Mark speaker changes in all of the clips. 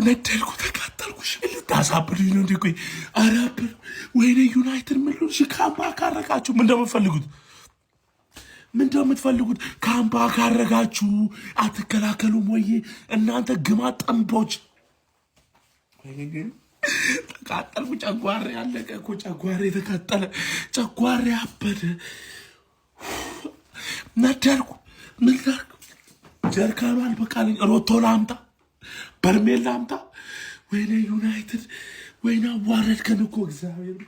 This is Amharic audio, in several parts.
Speaker 1: ነደልኩ ተቃጠልኩሽ ልታሳብዱኝ ነው እንዴ? ቆይ አራብር ወይኔ ዩናይትድ ምን ነው ካምፓ ካረጋችሁ ምን እንደምትፈልጉት ካምፓ ካረጋችሁ አትከላከሉም ወይ እናንተ ግማት ጠምቦች? ተቃጠልኩ። ጨጓሬ ያለቀ እኮ ጨጓሬ ተቃጠለ። ጨጓሬ አበደ። ነደልኩ። ምን ላድርግ? ጀርካኑ አልበቃልኝ። ሮቶ ላምጣ? በርሜል ላምጣ? ወይኔ ዩናይትድ ወይኔ አዋረድከን እኮ እግዚአብሔር።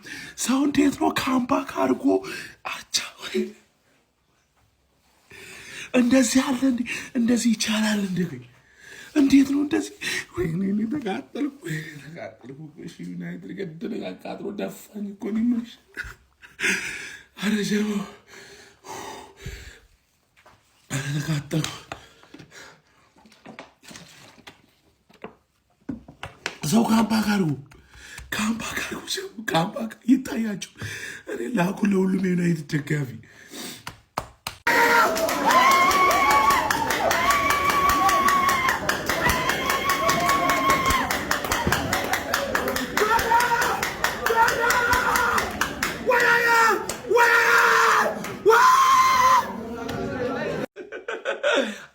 Speaker 1: ሰው እንዴት ነው ካምፓ ካርጎ አቻ እንደዚህ አለ እንዴ? እንደዚህ ይቻላል እንዴ? እንዴት ነው እንደዚህ? ወይኔ ተቃጠልኩ። እሺ ዩናይትድ ገደለ አቃጥሎ ደፋኝ እኮ ነው የምልሽ። ኧረ ጀሞ ተቃጠልኩ። ሰው ካምፓ ካርጎ ይታያችሁ። እኔ ላኩ ለሁሉም የዩናይትድ ደጋፊ።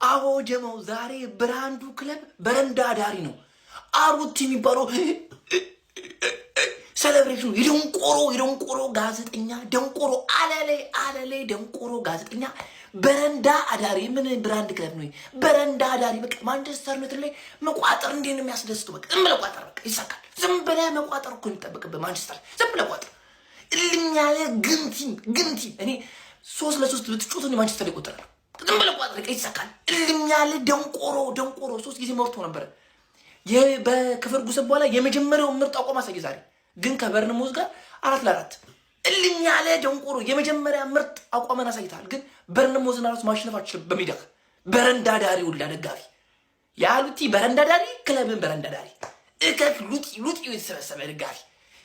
Speaker 2: አዎ ጀማው ዛሬ ብራንዱ ክለብ በረንዳ ዳሪ ነው። አሩቲ የሚባለው ሴሌብሬሽኑ የደንቆሮ ጋዜጠኛ ደንቆሮ አለሌ ደንቆሮ ጋዜጠኛ በረንዳ አዳሪ። ምን ብራንድ ክለብ ነው? በረንዳ አዳሪ። በቃ ማንቸስተር ዩናይትድ ላይ መቋጠር እንዴት ነው የሚያስደስተው? በቃ ዝም ብለህ ቋጠር፣ በቃ ይሳካል። ዝም ብለህ መቋጠር እኮ የሚጠበቅብህ ማንቸስተር ዝም ብለህ ቋጠር። እልም ያለ ግንቲ እኔ 3-3 ብትጮት ነው ማንቸስተር ይቆጥራል። ዝም ብለህ ቋጠር፣ በቃ ይሳካል። እልም ያለ ደንቆሮ 3 ጊዜ መርቶ ነበር። በከፈርጉሰን በኋላ የመጀመሪያው ምርጥ አቋም አሳየ። ዛሬ ግን ከበርንሞዝ ጋር 4-4 እልም ያለ ደንቆሮ የመጀመሪያ ምርጥ አቋምን አሳይታል። ግን በርንሞዝን አራስ ማሽነፍ አትችልም። በሜዳ በረንዳ ዳሪ ሁላ ደጋፊ ያሉቲ በረንዳ ዳሪ ክለብን በረንዳ ዳሪ እከክ ሉጢ የተሰበሰበ ደጋፊ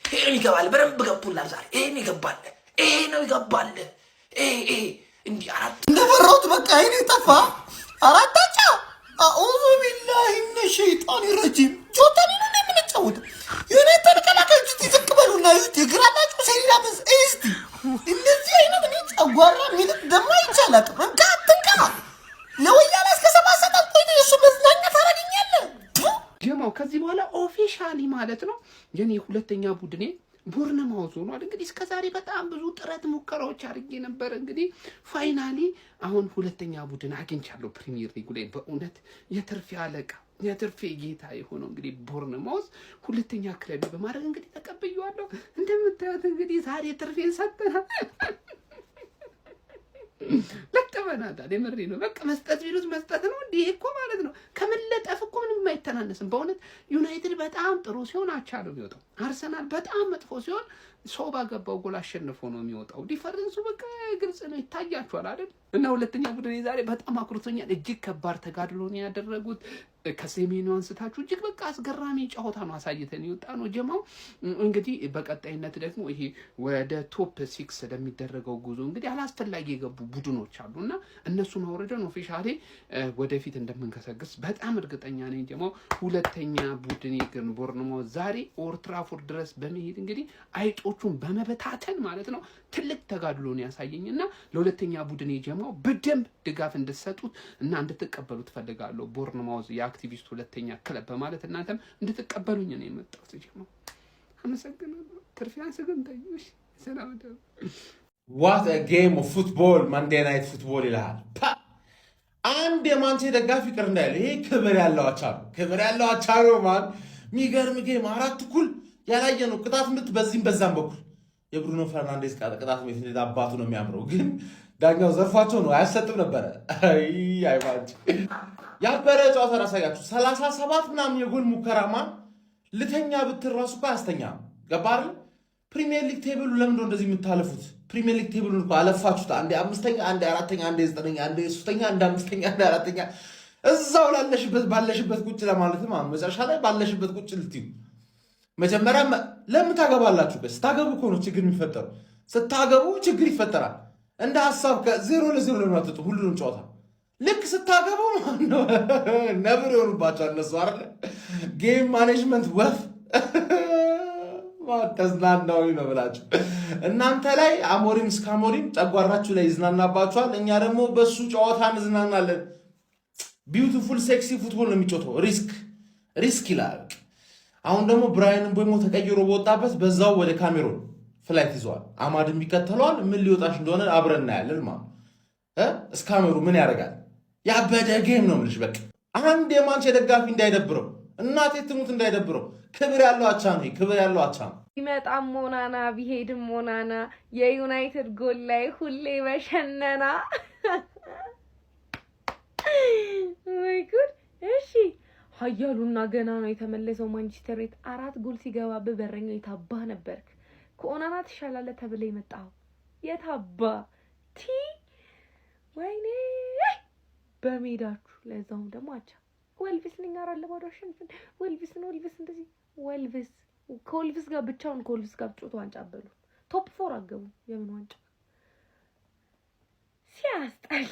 Speaker 2: ይሄን ይገባል። በረንብ ገብቶላል ዛሬ። ይሄን ይገባል። እንዲ አራት
Speaker 3: እንደፈራሁት በቃ ይሄን ጠፋ። አራታጫ አኡዙ ቢላሂ ሚነ ሸይጣን ረጂም ጆታኒ ነው እንደምንጫወት የኔ ተልከላከች ትዝቅበሉና ይግራላችሁ ሰይዳ በስ እስቲ እንደዚህ አይነት ነው ጸጓራ ሚልት ደማ ይቻላል። እንካ ለወያላ እስከ 7 ሰዓት ቆይቶ እሱ መዝናኛ ታረጋኛለ
Speaker 4: ጀማው። ከዚህ በኋላ ኦፊሻሊ ማለት ነው የኔ ሁለተኛ ቡድኔ ቦርነማውዝ ሆኗል። እንግዲህ እስከዛሬ በጣም ብዙ ጥረት ሙከራዎች አድርጌ ነበር። እንግዲህ ፋይናሊ አሁን ሁለተኛ ቡድን አግኝቻለሁ ፕሪሚየር ሊግ ላይ። በእውነት የትርፌ አለቃ የትርፌ ጌታ የሆነው እንግዲህ ቦርነማውዝ ሁለተኛ ክለብ በማድረግ እንግዲህ ተቀብያለሁ። እንደምታዩት እንግዲህ ዛሬ ትርፌን ሰጠናል። ለቀበናታል። የምሬ ነው። በቃ መስጠት ቢሉት መስጠት ነው። እንዴ እኮ ማለት ነው ከመለጠፍ እኮ ምንም አይተናነስም። በእውነት ዩናይትድ በጣም ጥሩ ሲሆን አቻ ነው የሚወጣው። አርሰናል በጣም መጥፎ ሲሆን ሰው ባገባው ጎል አሸንፎ ነው የሚወጣው። ዲፈረንሱ በቃ ግልጽ ነው፣ ይታያችኋል አይደል? እና ሁለተኛ ቡድን ዛሬ በጣም አኩርቶኛል። እጅግ ከባድ ተጋድሎ ነው ያደረጉት። ከሰሜኑ አንስታችሁ እጅግ በቃ አስገራሚ ጨዋታ ነው አሳይተን ይወጣ ነው ጀማው። እንግዲህ በቀጣይነት ደግሞ ይሄ ወደ ቶፕ 6 ለሚደረገው ጉዞ እንግዲህ አላስፈላጊ የገቡ ቡድኖች አሉና እነሱን አውርደን ኦፊሻሊ ወደፊት እንደምንከሰግስ በጣም እርግጠኛ ነኝ ጀማው። ሁለተኛ ቡድን ግን ቦርንማውዝ ዛሬ ኦልድ ትራፎርድ ድረስ በመሄድ እንግዲህ አይጦቹን በመበታተን ማለት ነው ትልቅ ተጋድሎ ነው ያሳየኝና ለሁለተኛ ቡድን ጀማው በደንብ ድጋፍ እንድትሰጡት እና እንድትቀበሉት ፈልጋለሁ። ቦርንማውዝ የአክቲቪስት ሁለተኛ ክለብ በማለት እናንተም እንድትቀበሉኝ ነው የመጣሁት ጀማው። አመሰግናለሁ። ትርፊያን ሰገንታዩሽ ሰላም ደው
Speaker 5: What a game of football, Monday night football ይላል። አንድ የማንቼ ደጋፊ ቅር እንዳይል ይሄ ክብር ያለው አቻ ነው ማን የሚገርም ጌም 4-1 ያላየ ነው። ቅጣት ምት በዚህም በዛም በኩል የብሩኖ ፈርናንዴዝ ቅጣት ምት እንደ አባቱ ነው የሚያምረው። ግን ዳኛው ዘርፏቸው ነው አያሰጥም ነበር። አይ ማንቼ ያበረ ጨዋታ አሳያችሁ። 37 ምናምን የጎል ሙከራማ ልተኛ ብትራሱ እኮ አያስተኛም። ገባር ፕሪሚየር ሊግ ቴብሉ ለምንድነው እንደዚህ የምታለፉት? ፕሪሚየር ሊግ ቴብሉን እኮ አለፋችሁት። አንዴ 5ኛ፣ አንዴ 4ኛ፣ አንዴ 9ኛ፣ አንዴ 3ኛ፣ አንዴ 5ኛ፣ አንዴ 4ኛ እዛው ባለሽበት ቁጭ ለማለትም መጨረሻ ላይ ባለሽበት ቁጭ ልትዩ መጀመሪያ ለምን ታገባላችሁ? ስታገቡ እኮ ነው ችግር የሚፈጠረው። ስታገቡ ችግር ይፈጠራል። እንደ ሐሳብ ከ0-0 ለማጥጡ ሁሉንም ጨዋታ ልክ ስታገቡ ነብር ይሆኑባቸዋል እነሱ አይደለ? ጌም ማኔጅመንት ወፍ ተዝናናው ነው ብላችሁ እናንተ ላይ አሞሪም እስከ አሞሪም ጨጓራችሁ ላይ ይዝናናባችኋል። እኛ ደግሞ በሱ ጨዋታ እንዝናናለን። ቢዩቲፉል ሴክሲ ፉትቦል ነው የሚጮተው። ሪስክ ይላል። አሁን ደግሞ ብራያን ምቤሞ ተቀይሮ በወጣበት በዛው ወደ ካሜሮን ፍላይት ይዘዋል። አማድም ይከተለዋል። ምን ሊወጣሽ እንደሆነ አብረን እናያለን ማለት እስካሜሩ ምን ያደርጋል? ያበደ ጌም ነው የምልሽ። በቃ አንድ የማንቼ ደጋፊ እንዳይደብረው፣ እናቴ ትሙት እንዳይደብረው። ክብር ያለው አቻ ነው። ክብር ያለው አቻ ነው።
Speaker 6: ቢመጣም ሞናና ቢሄድም ሞናና የዩናይትድ ጎል ላይ ሁሌ በሸነና። ወይ ጉድ! እሺ ሀያሉና ገና ነው የተመለሰው ማንቸስተር ቤት 4 ጎል ሲገባ በበረኛው የታባ ነበርክ። ከኦናና ትሻላለህ ተብለ የመጣው የታባ ቲ ወይኔ በሜዳችሁ ለዛውም ደግሞ አቻ ወልቭስ ንጋራ ለባዶሽን ወልቭስ እንደዚህ ወልቭስ ከወልቭስ ጋር ብቻውን ከወልቭስ ጋር ጮቶ ዋንጫ አበሉ። ቶፕ 4 አገቡ። የምን ዋንጫ ሲያስጣል።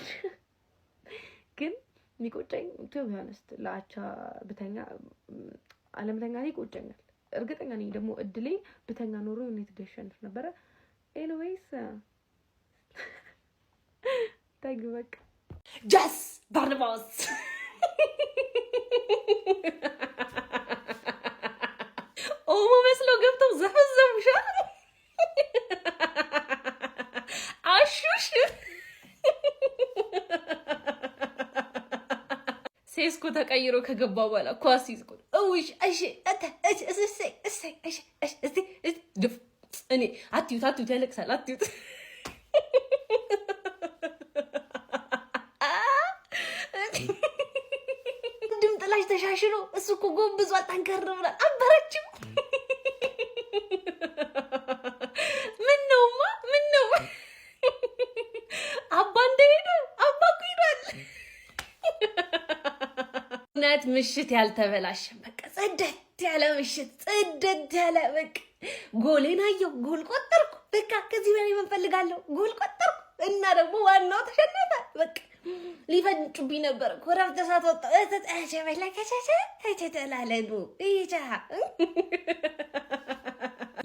Speaker 6: ግን የሚቆጨኝ ቱ ቢሆንስት ለአቻ ብተኛ አለምተኛ ላይ ይቆጨኛል። እርግጠኛ ነኝ ደግሞ እድሌ ብተኛ ኖሮ ዩናይትድ ያሸንፍ ነበረ። ኤኒዌይስ ታግ በቃ
Speaker 2: ጃስ ባርናባስ
Speaker 6: ኦሞ መስሎ ገብተው ዘፈዘፉሻ አሹሽ ሴስኮ ተቀይሮ ከገባ በኋላ ኳስ ይዝቁ እውሽ እሺ እኔ አትዩት ያለቅሳል። አትዩት ድም ጥላሽ ተሻሽሎ እሱ እኮ ጎብዟል። ጠንከር ብሏል። አበረችም ምን ነው አባ እንደሄደ አባ እኮ ሄዷል። እውነት ምሽት ያልተበላሸም በቃ ጽደት ያለ ምሽት ጽደት ያለ በቃ ጎሌን አየሁ፣ ጎል ቆጠርኩ። በቃ ከዚህ በላይ ምን ፈልጋለሁ? ጎል ቆጠርኩ እና ደግሞ ዋናው ተሸነፈ። በቃ ሊፈንጩብኝ ነበር። ኮራፍተ ሰዓት ወጣ ተጣቸ በላከቻቸ ተተላለሉ ይቻ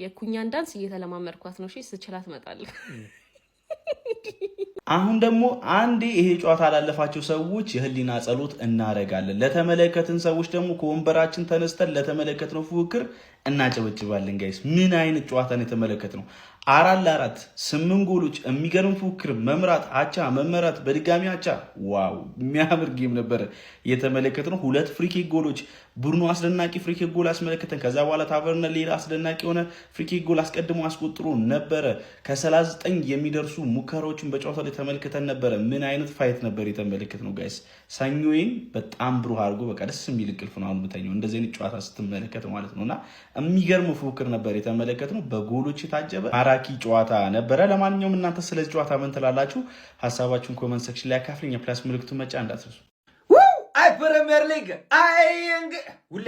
Speaker 6: የኩኛን ዳንስ እየተለማመድኳት ነው። እሺ ስችላት እመጣለሁ።
Speaker 7: አሁን ደግሞ አንዴ ይሄ ጨዋታ ላለፋቸው ሰዎች የህሊና ጸሎት እናረጋለን። ለተመለከትን ሰዎች ደግሞ ከወንበራችን ተነስተን ለተመለከትነው ፉክክር እናጨበጭባለን። ጋይስ ምን አይነት ጨዋታ ነው የተመለከትነው? 4-4 8 ጎሎች፣ የሚገርም ፉክክር፣ መምራት፣ አቻ፣ መመራት፣ በድጋሚ አቻ። ዋው የሚያምር ጌም ነበር የተመለከትነው። 2 ፍሪኪክ ጎሎች፣ ቡርኖ አስደናቂ ፍሪኪክ ጎል አስመለከተን። ከዛ በኋላ ታቨርነ ሌላ አስደናቂ የሆነ ፍሪኪክ ጎል አስቀድሞ አስቆጥሮ ነበረ። ከ39 የሚደርሱ ሙከራዎችን በጨዋታው ላይ ተመልክተን ነበረ። ምን አይነት ፋይት ነበር የተመለከትነው ጋይስ። ሰኞዬን በጣም ብሩህ አድርጎ በቃ ደስ የሚል እንቅልፍ ነው አሁን የምተኛው እንደዚህ አይነት ጨዋታ ስትመለከት ማለት ነውና የሚገርም ፉክክር ነበር የተመለከትነው። በጎሎች የታጀበ ማራኪ ጨዋታ ነበረ። ለማንኛውም እናንተ ስለዚህ ጨዋታ ምን ትላላችሁ? ሀሳባችሁን ኮመንት ሴክሽን ላይ አካፍሉኝ። የፕላስ ምልክቱን መጫን እንዳትረሱ።
Speaker 3: አይ ፕሪሚየር ሊግ ሁሌ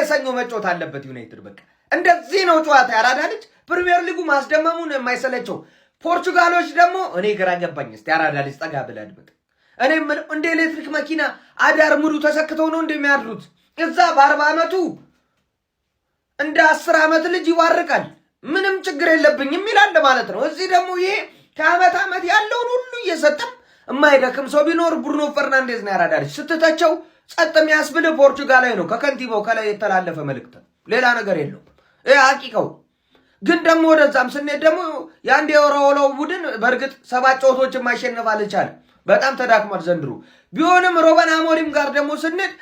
Speaker 3: ሰኞ መጫወት አለበት ዩናይትድ። በቃ እንደዚህ ነው ጨዋታ። ያራዳ ልጅ ፕሪሚየር ሊጉ ማስደመሙን የማይሰለቸው ፖርቹጋሎች ደግሞ እኔ ግራ ገባኝ። እስቲ ያራዳ ልጅ ጠጋ ብለህ አድምጥ። እኔ የምለው እንደ ኤሌክትሪክ መኪና አዳር ሙሉ ተሰክተው ነው እንደሚያድሩት። እዛ በ40 ዓመቱ እንደ 10 ዓመት ልጅ ይዋርቃል። ምንም ችግር የለብኝም ይላል ማለት ነው። እዚህ ደግሞ ይሄ ከዓመት ዓመት ያለውን ሁሉ እየሰጠም የማይደክም ሰው ቢኖር ብሩኖ ፈርናንዴዝ ነው። ያራዳ ልጅ ስትተቸው ጸጥ የሚያስብል ፖርቹጋላዊ ነው። ከከንቲባው ከላይ የተላለፈ መልእክት፣ ሌላ ነገር የለውም። ይሄ ሐቂቃው ግን ደግሞ ወደዛም ስንሄድ ደግሞ የአንድ የወራውላው ቡድን በእርግጥ 7 ጨዋታዎች ማሸነፍ አልቻለም። በጣም ተዳክሟል ዘንድሮ። ቢሆንም ሮበን አሞሪም ጋር ደግሞ ስንሄድ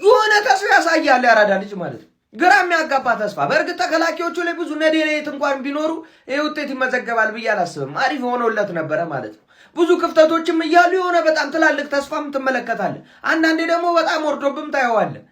Speaker 3: የሆነ ተስፋ ያሳያል ያራዳ ልጅ ማለት ነው። ግራ የሚያጋባ ተስፋ። በእርግጥ ተከላካዮቹ ላይ ብዙ ነዴሌት እንኳን ቢኖሩ ይሄ ውጤት ይመዘገባል ብዬ አላስብም። አሪፍ ሆኖለት ነበረ ማለት ነው። ብዙ ክፍተቶችም እያሉ የሆነ በጣም ትላልቅ ተስፋም ትመለከታለህ። አንዳንዴ ደግሞ በጣም ወርዶብም ታየዋለህ።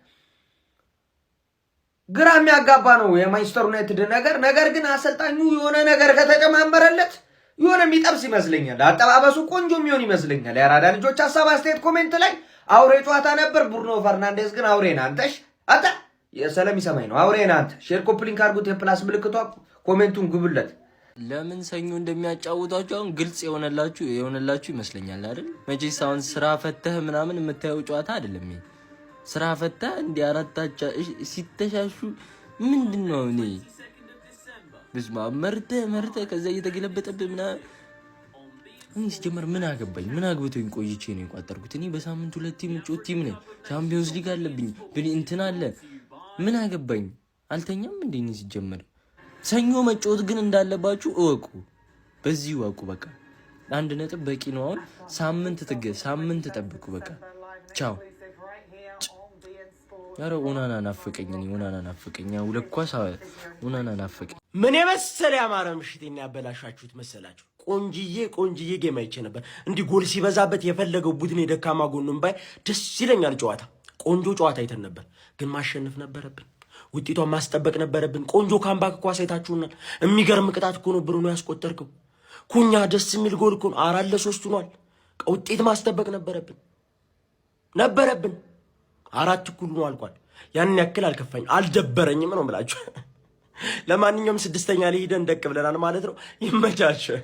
Speaker 3: ግራ የሚያጋባ ነው የማንቸስተር ዩናይትድ ነገር ግን አሰልጣኙ የሆነ ነገር ከተጨማመረለት የሆነ የሚጠብስ ይመስለኛል። አጠባበሱ ቆንጆ የሚሆን ይመስለኛል። የአራዳ ልጆች ሀሳብ አስተያየት ኮሜንት ላይ አውሬ ጨዋታ ነበር። ብሩኖ ፈርናንዴዝ ግን አውሬ ነህ አንተሽ አታ የሰለም ይሰማኝ ነው። አውሬ ነህ አንተ። ሼር ኮፕሊንክ አድርጉት። የፕላስ ምልክቷ ኮሜንቱን ግቡለት።
Speaker 8: ለምን ሰኞ እንደሚያጫውቷቸው አሁን ግልጽ የሆነላችሁ ይመስለኛል አይደል? መቼስ አሁን ስራ ፈተህ ምናምን የምታየው ጨዋታ አይደለም ይሄ። ስራ ፈተህ እንዲህ አራታቻ ሲተሻሹ ምንድነው? እኔ ብስማ መርተህ ከዛ እየተገለበጠብህ ምናምን እኔ ሲጀመር ምን አገባኝ? ምን አግብቶኝ ቆይቼ ነው የቋጠርኩት? እኔ በሳምንት 2 ቲም ጮት ቲም ነኝ። ቻምፒዮንስ ሊግ አለብኝ እንትን አለ። ምን አገባኝ? አልተኛም እንዴ? እኔ ሲጀመር ሰኞ መጫወት ግን እንዳለባችሁ እወቁ። በዚህ እወቁ። በቃ 1 ነጥብ በቂ ነው። አሁን ሳምንት ጠብቁ። በቃ ቻው። ያረ ኡናና ናፈቀኝ። ኡናና ናፈቀኝ። ሁለት ኳስ ኡናና ናፈቀኝ።
Speaker 9: ምን የመሰለ ያማረ ምሽቴን ያበላሻችሁት መሰላችሁ? ቆንጅዬ ጌም አይቼ ነበር። እንዲህ ጎል ሲበዛበት የፈለገው ቡድን የደካማ ጎኑን ባይ ደስ ይለኛል። ጨዋታ ቆንጆ ጨዋታ አይተን ነበር፣ ግን ማሸነፍ ነበረብን። ውጤቷን ማስጠበቅ ነበረብን። ቆንጆ ካምባክ ኳስ አይታችሁናል። የሚገርም ቅጣት እኮ ነው ብሩኖ ያስቆጠርከው። ኩኛ ደስ የሚል ጎል እኮ ነው። 4-3 ሆኗል። ውጤት ማስጠበቅ ነበረብን 4-1 ነው አልቋል። ያን ያክል አልከፋኝ አልደበረኝም ነው የምላችሁ። ለማንኛውም 6ኛ ላይ ሄደን ደቅ ብለናል ማለት ነው። ይመቻችሁ።